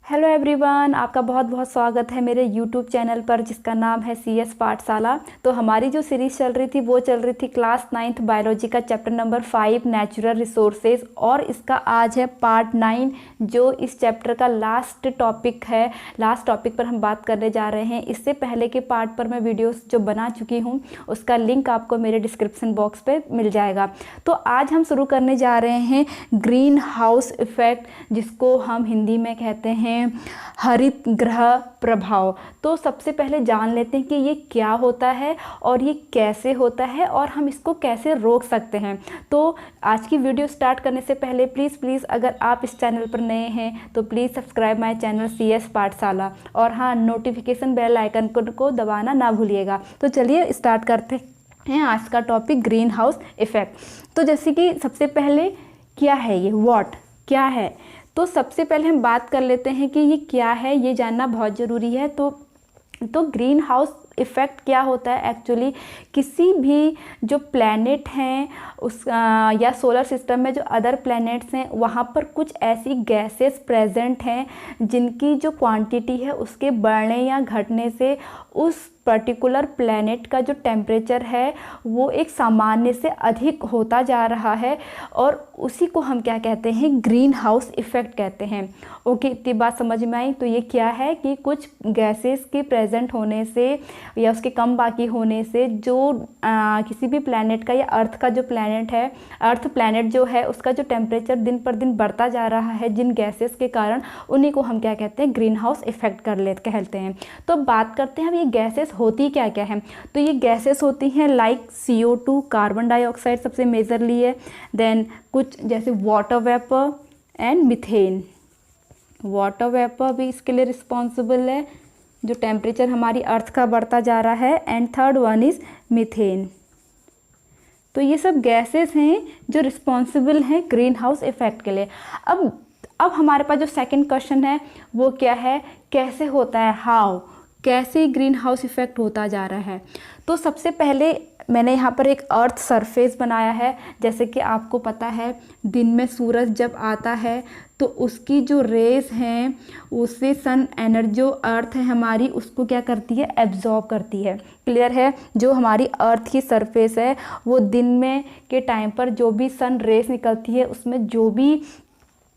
Hello everyone, आपका बहुत बहुत स्वागत है मेरे यूट्यूब चैनल पर जिसका नाम है CS पाठशाला। तो हमारी जो सीरीज़ चल रही थी वो चल रही थी क्लास 9th बायोलॉजी का चैप्टर नंबर 5 नेचुरल रिसोर्सेज, और इसका आज है पार्ट 9 जो इस चैप्टर का लास्ट टॉपिक है। लास्ट टॉपिक पर हम बात करने जा रहे हैं। इससे पहले के पार्ट पर मैं वीडियोस जो बना चुकी हूँ उसका लिंक आपको मेरे डिस्क्रिप्शन बॉक्स पर मिल जाएगा। तो आज हम शुरू करने जा रहे हैं ग्रीन हाउस इफ़ेक्ट, जिसको हम हिंदी में कहते हैं हरित गृह प्रभाव। तो सबसे पहले जान लेते हैं कि ये क्या होता है और ये कैसे होता है और हम इसको कैसे रोक सकते हैं। तो आज की वीडियो स्टार्ट करने से पहले प्लीज़ अगर आप इस चैनल पर नए हैं तो please subscribe my channel CS पाठशाला, और हाँ, नोटिफिकेशन बेल आइकन को दबाना ना भूलिएगा। तो चलिए स्टार्ट करते हैं आज का टॉपिक ग्रीन हाउस इफ़ेक्ट। तो जैसे कि सबसे पहले क्या है ये, व्हाट क्या है, तो सबसे पहले हम बात कर लेते हैं कि ये क्या है, ये जानना बहुत ज़रूरी है। तो ग्रीन हाउस इफ़ेक्ट क्या होता है एक्चुअली, किसी भी जो प्लैनेट हैं उस या सोलर सिस्टम में जो अदर प्लैनेट्स हैं वहाँ पर कुछ ऐसी गैसेस प्रेजेंट हैं जिनकी जो क्वांटिटी है उसके बढ़ने या घटने से उस पर्टिकुलर प्लैनेट का जो टेम्परेचर है वो एक सामान्य से अधिक होता जा रहा है, और उसी को हम क्या कहते हैं, ग्रीन हाउस इफ़ेक्ट कहते हैं। ओके, इतनी बात समझ में आई। तो ये क्या है कि कुछ गैसेस के प्रेजेंट होने से या उसके कम बाकी होने से जो किसी भी प्लैनेट का या अर्थ का जो प्लैनेट है, अर्थ प्लैनेट जो है उसका जो टेम्परेचर दिन पर दिन बढ़ता जा रहा है जिन गैसेस के कारण, उन्हीं को हम क्या कहते हैं, ग्रीन हाउस इफ़ेक्ट कहते हैं। तो बात करते हैं अब ये गैसेस होती क्या क्या है। तो ये गैसेस होती हैं लाइक CO2 कार्बन डाइऑक्साइड सबसे मेजरली है, देन कुछ जैसे water vapour and methane. Water vapour भी इसके लिए रिस्पॉन्सिबल है जो टेम्परेचर हमारी अर्थ का बढ़ता जा रहा है, and third one is methane. तो ये सब गैसेस हैं जो रिस्पॉन्सिबल हैं ग्रीन हाउस इफ़ेक्ट के लिए। अब हमारे पास जो सेकंड क्वेश्चन है वो क्या है, कैसे होता है, हाउ, कैसे ग्रीन हाउस इफ़ेक्ट होता जा रहा है। तो सबसे पहले मैंने यहाँ पर एक अर्थ सरफेस बनाया है। जैसे कि आपको पता है दिन में सूरज जब आता है तो उसकी जो रेस हैं उससे सन एनर्जी जो अर्थ है हमारी उसको क्या करती है, एब्जॉर्ब करती है। क्लियर है। जो हमारी अर्थ की सरफेस है वो दिन में के टाइम पर जो भी सन रेस निकलती है उसमें जो भी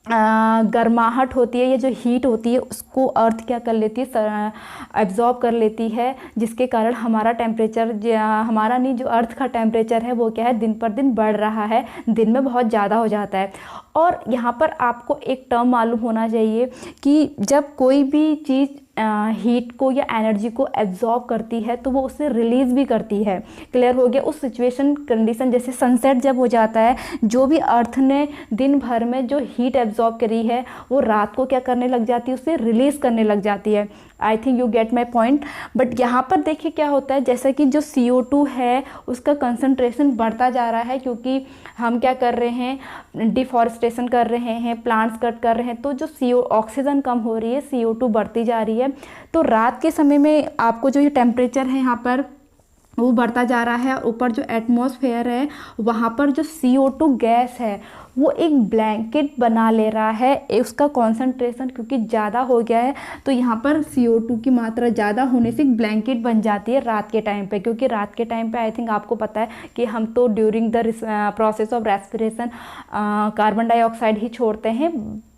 गर्माहट होती है या जो हीट होती है उसको अर्थ क्या कर लेती है, एब्जॉर्ब कर लेती है, जिसके कारण हमारा टेम्परेचर, हमारा नहीं, जो अर्थ का टेम्परेचर है वो क्या है, दिन पर दिन बढ़ रहा है, दिन में बहुत ज़्यादा हो जाता है। और यहाँ पर आपको एक टर्म मालूम होना चाहिए कि जब कोई भी चीज़ हीट को या एनर्जी को एब्जॉर्ब करती है तो वो उसे रिलीज़ भी करती है। क्लियर हो गया। उस सिचुएशन कंडीशन, जैसे सनसेट जब हो जाता है, जो भी अर्थ ने दिन भर में जो हीट एब्जॉर्ब करी है वो रात को क्या करने लग जाती है, उसे रिलीज़ करने लग जाती है। I think you get my point. But यहाँ पर देखिए क्या होता है, जैसा कि जो CO2 है उसका कंसंट्रेशन बढ़ता जा रहा है क्योंकि हम क्या कर रहे हैं, डिफॉरेस्टेशन कर रहे हैं, प्लांट्स कट कर रहे हैं, तो जो ऑक्सीजन कम हो रही है, CO2 बढ़ती जा रही है। तो रात के समय में आपको जो ये टेम्परेचर है यहाँ पर वो बढ़ता जा रहा है, और ऊपर जो एटमॉस्फेयर है वहाँ पर जो CO2 गैस है वो एक ब्लैंकेट बना ले रहा है। उसका कॉन्सेंट्रेशन क्योंकि ज़्यादा हो गया है तो यहाँ पर CO2 की मात्रा ज़्यादा होने से एक ब्लैंकेट बन जाती है रात के टाइम पे, क्योंकि रात के टाइम पे आई थिंक आपको पता है कि हम तो during the process of respiration carbon dioxide ही छोड़ते हैं,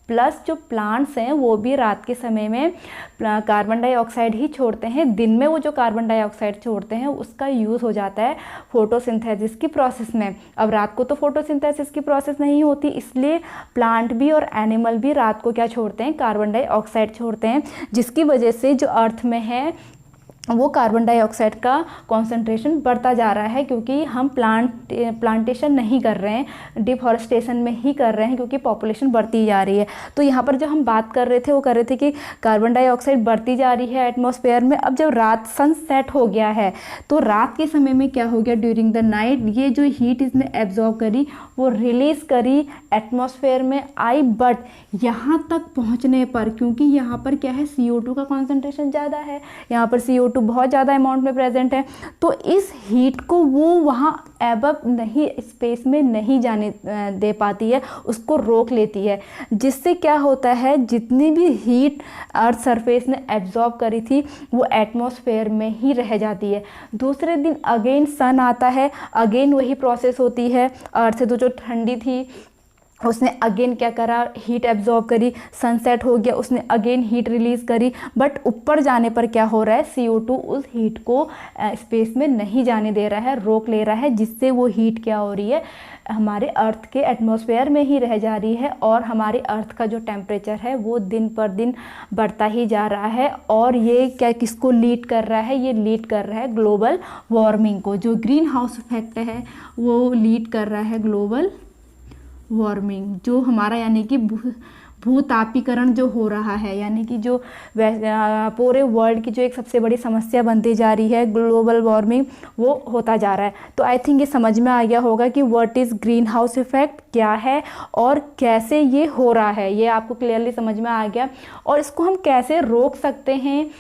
प्लस जो प्लांट्स हैं वो भी रात के समय में कार्बन डाइऑक्साइड ही छोड़ते हैं। दिन में वो जो कार्बन डाइऑक्साइड छोड़ते हैं उसका यूज़ हो जाता है फोटोसिंथेसिस की प्रोसेस में। अब रात को तो फोटोसिंथेसिस की प्रोसेस नहीं होती, इसलिए प्लांट भी और एनिमल भी रात को क्या छोड़ते हैं, कार्बन डाइऑक्साइड छोड़ते हैं, जिसकी वजह से जो अर्थ में है वो कार्बन डाइऑक्साइड का कॉन्सेंट्रेशन बढ़ता जा रहा है, क्योंकि हम प्लांटेशन नहीं कर रहे हैं, डिफॉरेस्टेशन में ही कर रहे हैं, क्योंकि पॉपुलेशन बढ़ती जा रही है। तो यहाँ पर जो हम बात कर रहे थे वो कर रहे थे कि कार्बन डाइऑक्साइड बढ़ती जा रही है एटमॉस्फेयर में। अब जब रात सनसेट हो गया है तो रात के समय में क्या हो गया, ड्यूरिंग द नाइट ये जो हीट इसने एब्जॉर्ब करी वो रिलीज़ करी एटमॉस्फेयर में आई, बट यहाँ तक पहुँचने पर, क्योंकि यहाँ पर क्या है, CO2 का कॉन्सेंट्रेशन ज़्यादा है, यहाँ पर CO2 बहुत ज़्यादा अमाउंट में प्रेजेंट है, तो इस हीट को वो वहाँ एबव नहीं, स्पेस में नहीं जाने दे पाती है, उसको रोक लेती है, जिससे क्या होता है जितनी भी हीट अर्थ सरफेस ने एब्जॉर्ब करी थी वो एटमॉस्फेयर में ही रह जाती है। दूसरे दिन अगेन सन आता है, अगेन वही प्रोसेस होती है, अर्थ से जो ठंडी थी उसने अगेन क्या करा, हीट एब्जॉर्ब करी, सनसेट हो गया, उसने अगेन हीट रिलीज़ करी, बट ऊपर जाने पर क्या हो रहा है, CO2 उस हीट को स्पेस में नहीं जाने दे रहा है, रोक ले रहा है, जिससे वो हीट क्या हो रही है, हमारे अर्थ के एटमॉस्फेयर में ही रह जा रही है और हमारे अर्थ का जो टेम्परेचर है वो दिन पर दिन बढ़ता ही जा रहा है। और ये क्या किसको लीड कर रहा है, ये लीड कर रहा है ग्लोबल वार्मिंग को। जो ग्रीन हाउस इफेक्ट है वो लीड कर रहा है ग्लोबल वार्मिंग, जो हमारा यानी कि भूतापीकरण जो हो रहा है, यानी कि जो पूरे वर्ल्ड की जो एक सबसे बड़ी समस्या बनती जा रही है ग्लोबल वार्मिंग, वो होता जा रहा है। तो आई थिंक ये समझ में आ गया होगा कि what is green house effect क्या है और कैसे ये हो रहा है, ये आपको क्लियरली समझ में आ गया। और इसको हम कैसे रोक सकते हैं,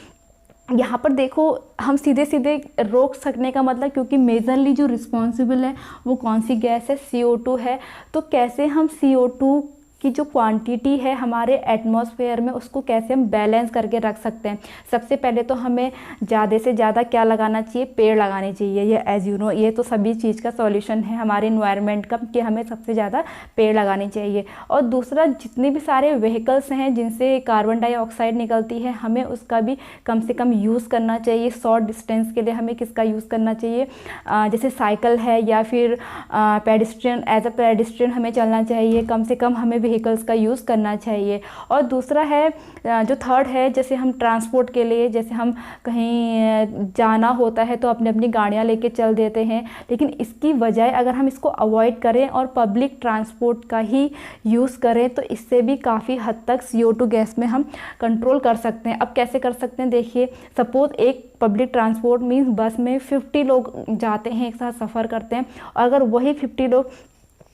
यहाँ पर देखो हम सीधे सीधे रोक सकने का मतलब, क्योंकि मेजरली जो रिस्पॉन्सिबल है वो कौन सी गैस है, CO2 है। तो कैसे हम CO2 की जो क्वांटिटी है हमारे एटमॉस्फेयर में उसको कैसे हम बैलेंस करके रख सकते हैं। सबसे पहले तो हमें ज़्यादा से ज़्यादा क्या लगाना चाहिए, पेड़ लगाने चाहिए। ये एज यू नो ये तो सभी चीज़ का सॉल्यूशन है हमारे इन्वायरमेंट का, कि हमें सबसे ज़्यादा पेड़ लगाने चाहिए। और दूसरा, जितने भी सारे व्हीकल्स हैं जिनसे कार्बन डाइऑक्साइड निकलती है, हमें उसका भी कम से कम यूज़ करना चाहिए। शॉर्ट डिस्टेंस के लिए हमें किसका यूज़ करना चाहिए, जैसे साइकिल है या फिर पेडिस्ट्रियन, एज अ पेडिस्ट्रियन हमें चलना चाहिए, कम से कम हमें व्हीकल्स का यूज़ करना चाहिए। और दूसरा है, जो थर्ड है, जैसे हम ट्रांसपोर्ट के लिए, जैसे हम कहीं जाना होता है तो अपनी अपनी गाड़ियाँ लेके चल देते हैं, लेकिन इसकी बजाय अगर हम इसको अवॉइड करें और पब्लिक ट्रांसपोर्ट का ही यूज़ करें तो इससे भी काफ़ी हद तक CO2 गैस में हम कंट्रोल कर सकते हैं। अब कैसे कर सकते हैं, देखिए सपोज़ एक पब्लिक ट्रांसपोर्ट मीन्स बस में 50 लोग जाते हैं, एक साथ सफ़र करते हैं, और अगर वही 50 लोग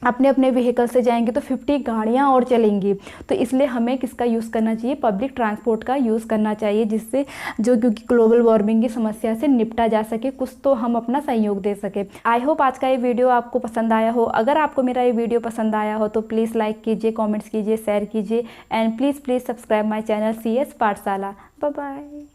अपने अपने व्हीकल से जाएंगे तो 50 गाड़ियाँ और चलेंगी। तो इसलिए हमें किसका यूज़ करना चाहिए, पब्लिक ट्रांसपोर्ट का यूज़ करना चाहिए, जिससे जो क्योंकि ग्लोबल वार्मिंग की समस्या से निपटा जा सके, कुछ तो हम अपना सहयोग दे सके। आई होप आज का ये वीडियो आपको पसंद आया हो। अगर आपको मेरा ये वीडियो पसंद आया हो तो प्लीज़ लाइक कीजिए, कॉमेंट्स कीजिए, शेयर कीजिए, and please subscribe my channel CS Pathshala. Bye bye.